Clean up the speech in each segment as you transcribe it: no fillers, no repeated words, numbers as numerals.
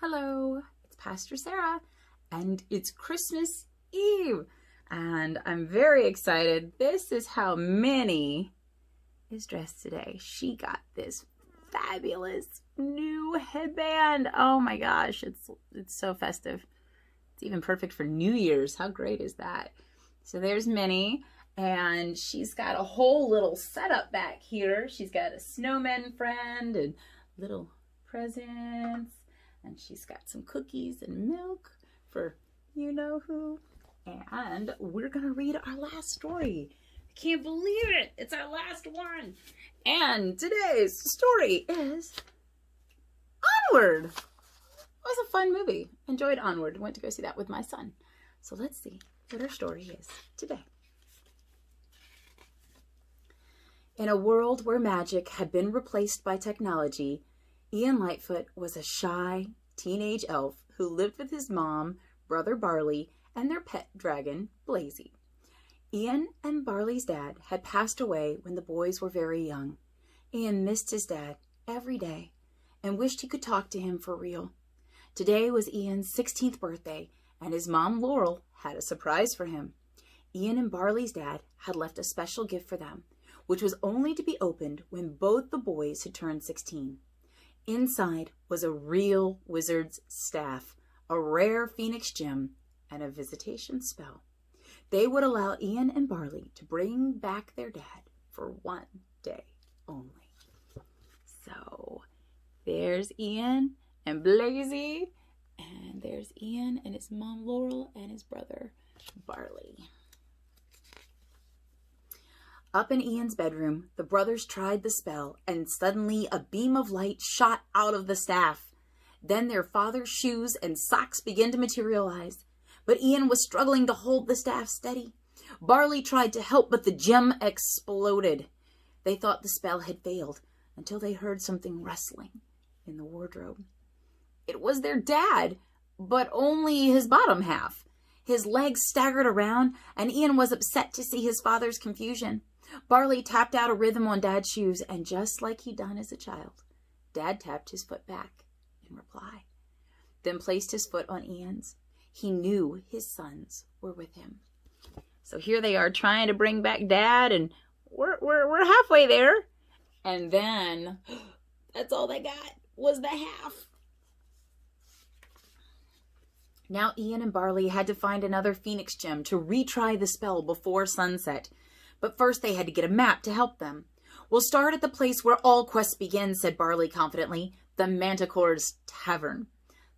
Hello, it's Pastor Sarah, and it's Christmas Eve, and I'm very excited. This is how Minnie is dressed today. She got this fabulous new headband. Oh my gosh, it's so festive. It's even perfect for New Year's. How great is that? So there's Minnie, and she's got a whole little setup back here. She's got a snowman friend and little presents. And she's got some cookies and milk for you-know-who. And we're going to read our last story. I can't believe it. It's our last one. And today's story is Onward. It was a fun movie. Enjoyed Onward. Went to go see that with my son. So let's see what our story is today. In a world where magic had been replaced by technology, Ian Lightfoot was a shy teenage elf who lived with his mom, brother Barley, and their pet dragon, Blazy. Ian and Barley's dad had passed away when the boys were very young. Ian missed his dad every day and wished he could talk to him for real. Today was Ian's 16th birthday, and his mom, Laurel, had a surprise for him. Ian and Barley's dad had left a special gift for them, which was only to be opened when both the boys had turned 16. Inside was a real wizard's staff, a rare phoenix gem, and a visitation spell. They would allow Ian and Barley to bring back their dad for one day only. So there's Ian and Blazy, and there's Ian and his mom Laurel and his brother Barley. Up in Ian's bedroom, the brothers tried the spell, and suddenly a beam of light shot out of the staff. Then their father's shoes and socks began to materialize, but Ian was struggling to hold the staff steady. Barley tried to help, but the gem exploded. They thought the spell had failed until they heard something rustling in the wardrobe. It was their dad, but only his bottom half. His legs staggered around, and Ian was upset to see his father's confusion. Barley tapped out a rhythm on Dad's shoes, and just like he'd done as a child, Dad tapped his foot back in reply, then placed his foot on Ian's. He knew his sons were with him. So here they are trying to bring back Dad, and we're halfway there. And then that's all they got was the half. Now Ian and Barley had to find another phoenix gem to retry the spell before sunset. But first they had to get a map to help them. "We'll start at the place where all quests begin," said Barley confidently, the Manticore's Tavern.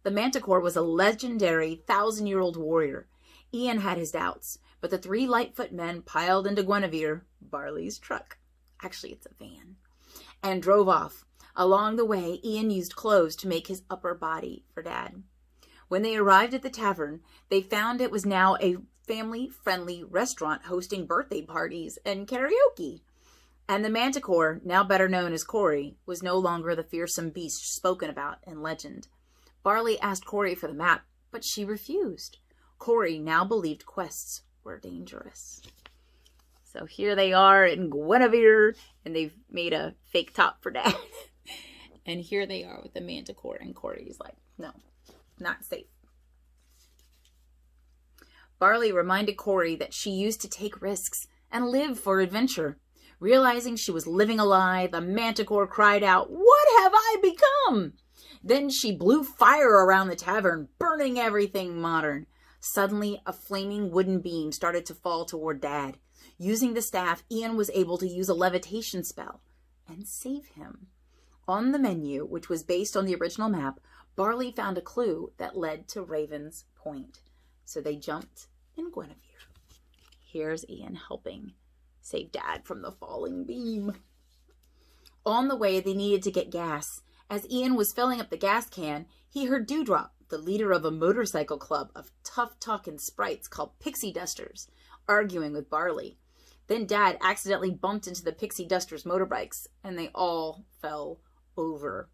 The Manticore was a legendary 1,000-year-old warrior. Ian had his doubts, but the three Lightfoot men piled into Guinevere, Barley's truck. Actually, it's a van. And drove off. Along the way, Ian used clothes to make his upper body for Dad. When they arrived at the tavern, they found it was now a family-friendly restaurant hosting birthday parties and karaoke. And the Manticore, now better known as Corey, was no longer the fearsome beast spoken about in legend. Barley asked Corey for the map, but she refused. Corey now believed quests were dangerous. So here they are in Guinevere, and they've made a fake top for Dad. And here they are with the Manticore, and Corey's like, no, not safe. Barley reminded Corey that she used to take risks and live for adventure. Realizing she was living a lie, the Manticore cried out, "What have I become?" Then she blew fire around the tavern, burning everything modern. Suddenly, a flaming wooden beam started to fall toward Dad. Using the staff, Ian was able to use a levitation spell and save him. On the menu, which was based on the original map, Barley found a clue that led to Raven's Point. So they jumped in Guinevere. Here's Ian helping save Dad from the falling beam. On the way, they needed to get gas. As Ian was filling up the gas can, he heard Dewdrop, the leader of a motorcycle club of tough-talking sprites called Pixie Dusters, arguing with Barley. Then Dad accidentally bumped into the Pixie Dusters' motorbikes, and they all fell over.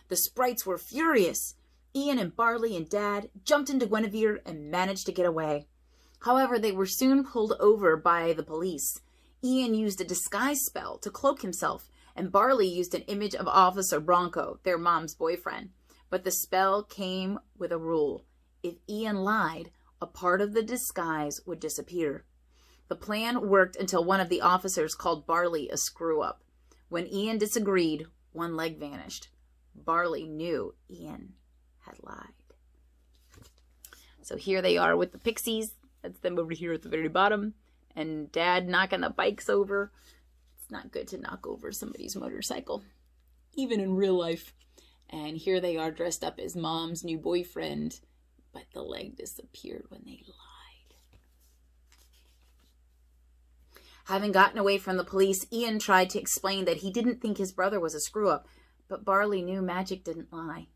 The sprites were furious. Ian and Barley and Dad jumped into Guinevere and managed to get away. However, they were soon pulled over by the police. Ian used a disguise spell to cloak himself, and Barley used an image of Officer Bronco, their mom's boyfriend. But the spell came with a rule. If Ian lied, a part of the disguise would disappear. The plan worked until one of the officers called Barley a screw-up. When Ian disagreed, one leg vanished. Barley knew Ian had lied. So here they are with the pixies. That's them over here at the very bottom. And Dad knocking the bikes over. It's not good to knock over somebody's motorcycle, even in real life. And here they are dressed up as Mom's new boyfriend, but the leg disappeared when they lied. Having gotten away from the police, Ian tried to explain that he didn't think his brother was a screw-up, but Barley knew magic didn't lie.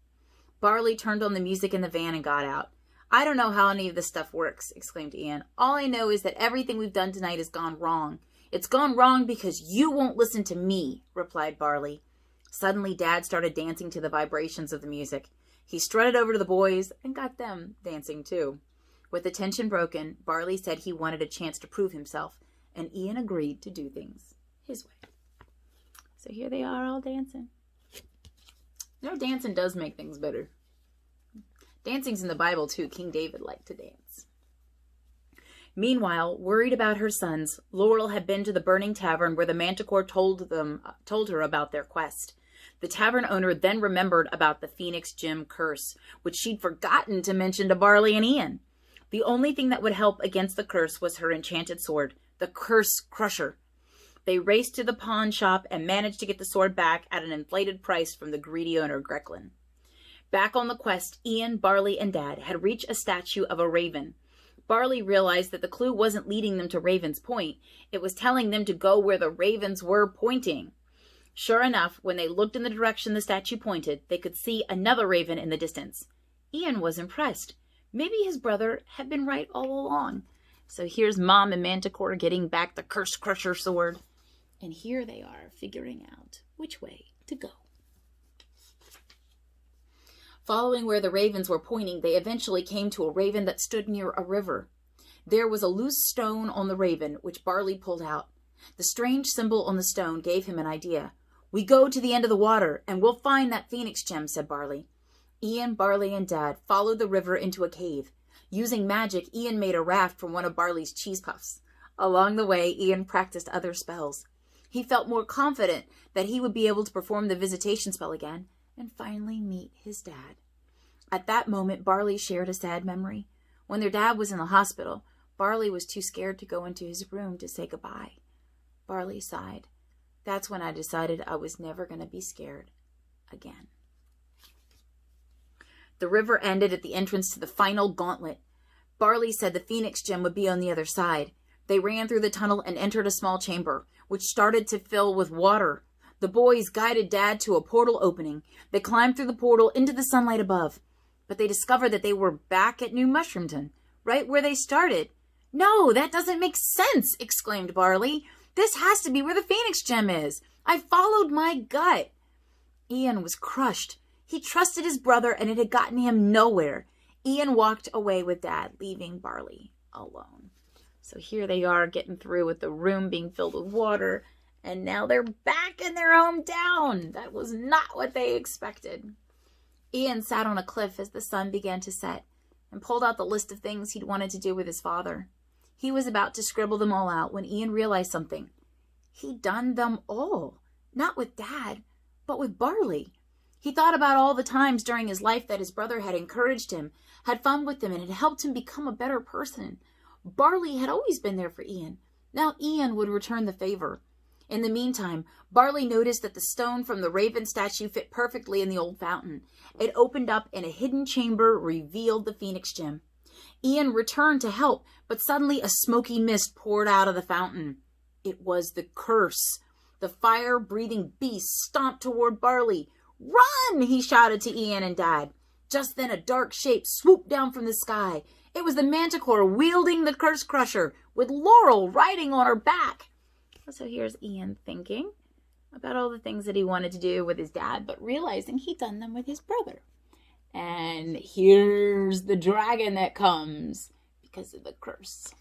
Barley turned on the music in the van and got out. "I don't know how any of this stuff works," exclaimed Ian. "All I know is that everything we've done tonight has gone wrong. It's gone wrong because you won't listen to me," replied Barley. Suddenly, Dad started dancing to the vibrations of the music. He strutted over to the boys and got them dancing too. With the tension broken, Barley said he wanted a chance to prove himself, and Ian agreed to do things his way. So here they are all dancing. You know, dancing does make things better. Dancing's in the Bible too. King David liked to dance. Meanwhile, worried about her sons, Laurel had been to the burning tavern where the Manticore told her about their quest. The tavern owner then remembered about the Phoenix Gem curse, which she'd forgotten to mention to Barley and Ian. The only thing that would help against the curse was her enchanted sword, the Curse Crusher. They raced to the pawn shop and managed to get the sword back at an inflated price from the greedy owner, Grecklin. Back on the quest, Ian, Barley, and Dad had reached a statue of a raven. Barley realized that the clue wasn't leading them to Raven's Point. It was telling them to go where the ravens were pointing. Sure enough, when they looked in the direction the statue pointed, they could see another raven in the distance. Ian was impressed. Maybe his brother had been right all along. So here's Mom and Manticore getting back the Curse Crusher sword. And here they are figuring out which way to go. Following where the ravens were pointing, they eventually came to a raven that stood near a river. There was a loose stone on the raven, which Barley pulled out. The strange symbol on the stone gave him an idea. "We go to the end of the water, and we'll find that Phoenix Gem," said Barley. Ian, Barley, and Dad followed the river into a cave. Using magic, Ian made a raft from one of Barley's cheese puffs. Along the way, Ian practiced other spells. He felt more confident that he would be able to perform the visitation spell again and finally meet his dad. At that moment, Barley shared a sad memory. When their dad was in the hospital, Barley was too scared to go into his room to say goodbye. Barley sighed. "That's when I decided I was never going to be scared again." The river ended at the entrance to the final gauntlet. Barley said the Phoenix Gem would be on the other side. They ran through the tunnel and entered a small chamber, which started to fill with water. The boys guided Dad to a portal opening. They climbed through the portal into the sunlight above. But they discovered that they were back at New Mushroomton, right where they started. "No, that doesn't make sense," exclaimed Barley. "This has to be where the Phoenix Gem is. I followed my gut." Ian was crushed. He trusted his brother, and it had gotten him nowhere. Ian walked away with Dad, leaving Barley alone. So here they are getting through with the room being filled with water, and now they're back in their hometown. That was not what they expected. Ian sat on a cliff as the sun began to set and pulled out the list of things he'd wanted to do with his father. He was about to scribble them all out when Ian realized something. He'd done them all, not with Dad, but with Barley. He thought about all the times during his life that his brother had encouraged him, had fun with him, and had helped him become a better person. Barley had always been there for Ian. Now Ian would return the favor. In the meantime, Barley noticed that the stone from the raven statue fit perfectly in the old fountain. It opened up and a hidden chamber revealed the Phoenix Gem. Ian returned to help, but suddenly a smoky mist poured out of the fountain. It was the curse. The fire-breathing beast stomped toward Barley. "Run!" he shouted to Ian and Dad. Just then a dark shape swooped down from the sky. It was the Manticore wielding the Curse Crusher, with Laurel riding on her back. So here's Ian thinking about all the things that he wanted to do with his dad, but realizing he'd done them with his brother. And here's the dragon that comes because of the curse.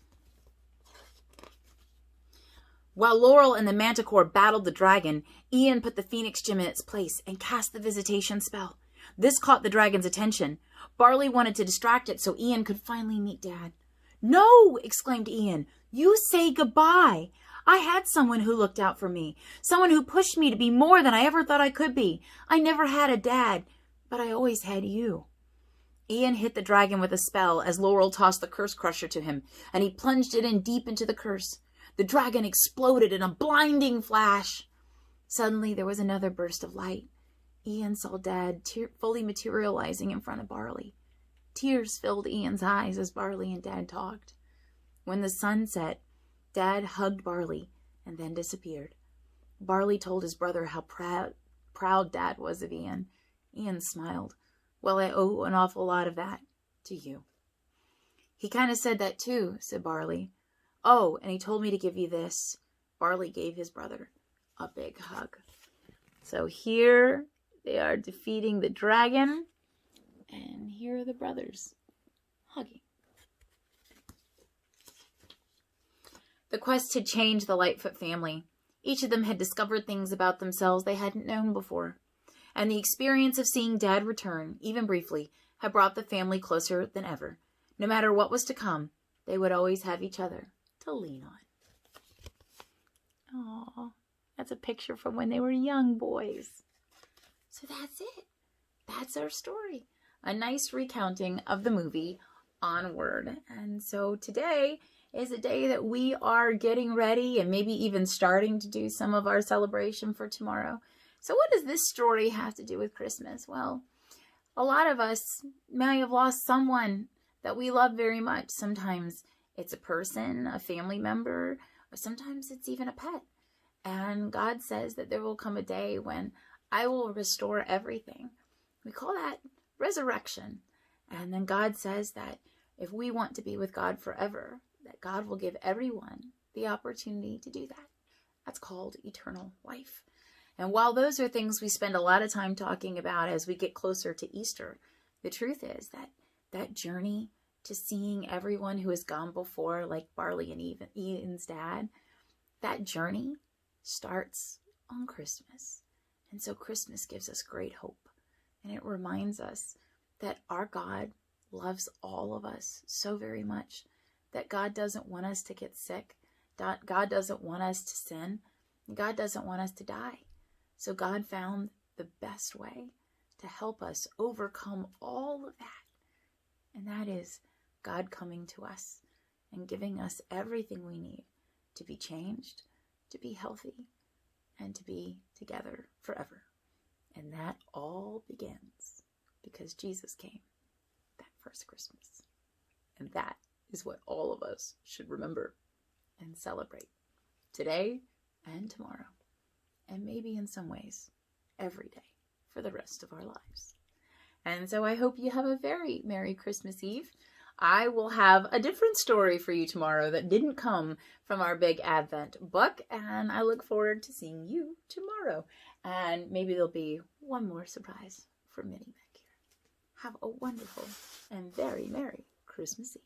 While Laurel and the Manticore battled the dragon, Ian put the Phoenix Gem in its place and cast the visitation spell. This caught the dragon's attention. Barley wanted to distract it so Ian could finally meet Dad. "No!" exclaimed Ian. "You say goodbye. I had someone who looked out for me, someone who pushed me to be more than I ever thought I could be. I never had a dad, but I always had you." Ian hit the dragon with a spell as Laurel tossed the curse crusher to him, and he plunged it in deep into the curse. The dragon exploded in a blinding flash. Suddenly, there was another burst of light. Ian saw Dad fully materializing in front of Barley. Tears filled Ian's eyes as Barley and Dad talked. When the sun set, Dad hugged Barley and then disappeared. Barley told his brother how proud Dad was of Ian. Ian smiled. "Well, I owe an awful lot of that to you." "He kind of said that too," said Barley. "Oh, and he told me to give you this." Barley gave his brother a big hug. So here they are defeating the dragon, and here are the brothers hugging. The quest had changed the Lightfoot family. Each of them had discovered things about themselves they hadn't known before. And the experience of seeing Dad return, even briefly, had brought the family closer than ever. No matter what was to come, they would always have each other to lean on. Aww, that's a picture from when they were young boys. So that's it. That's our story. A nice recounting of the movie Onward. And so today is a day that we are getting ready and maybe even starting to do some of our celebration for tomorrow. So what does this story have to do with Christmas? Well, a lot of us may have lost someone that we love very much. Sometimes it's a person, a family member, or sometimes it's even a pet. And God says that there will come a day when I will restore everything. We call that resurrection. And then God says that if we want to be with God forever, that God will give everyone the opportunity to do that. That's called eternal life. And while those are things we spend a lot of time talking about as we get closer to Easter, the truth is that that journey to seeing everyone who has gone before, like Barley and Ian's dad, that journey starts on Christmas. And so Christmas gives us great hope. And it reminds us that our God loves all of us so very much, that God doesn't want us to get sick. God doesn't want us to sin. God doesn't want us to die. So God found the best way to help us overcome all of that. And that is God coming to us and giving us everything we need to be changed, to be healthy, and to be together forever. And that all begins because Jesus came that first Christmas. And that is what all of us should remember and celebrate today and tomorrow. And maybe in some ways, every day for the rest of our lives. And so I hope you have a very Merry Christmas Eve. I will have a different story for you tomorrow that didn't come from our big Advent book. And I look forward to seeing you tomorrow. And maybe there'll be one more surprise for Minnie back here. Have a wonderful and very Merry Christmas Eve.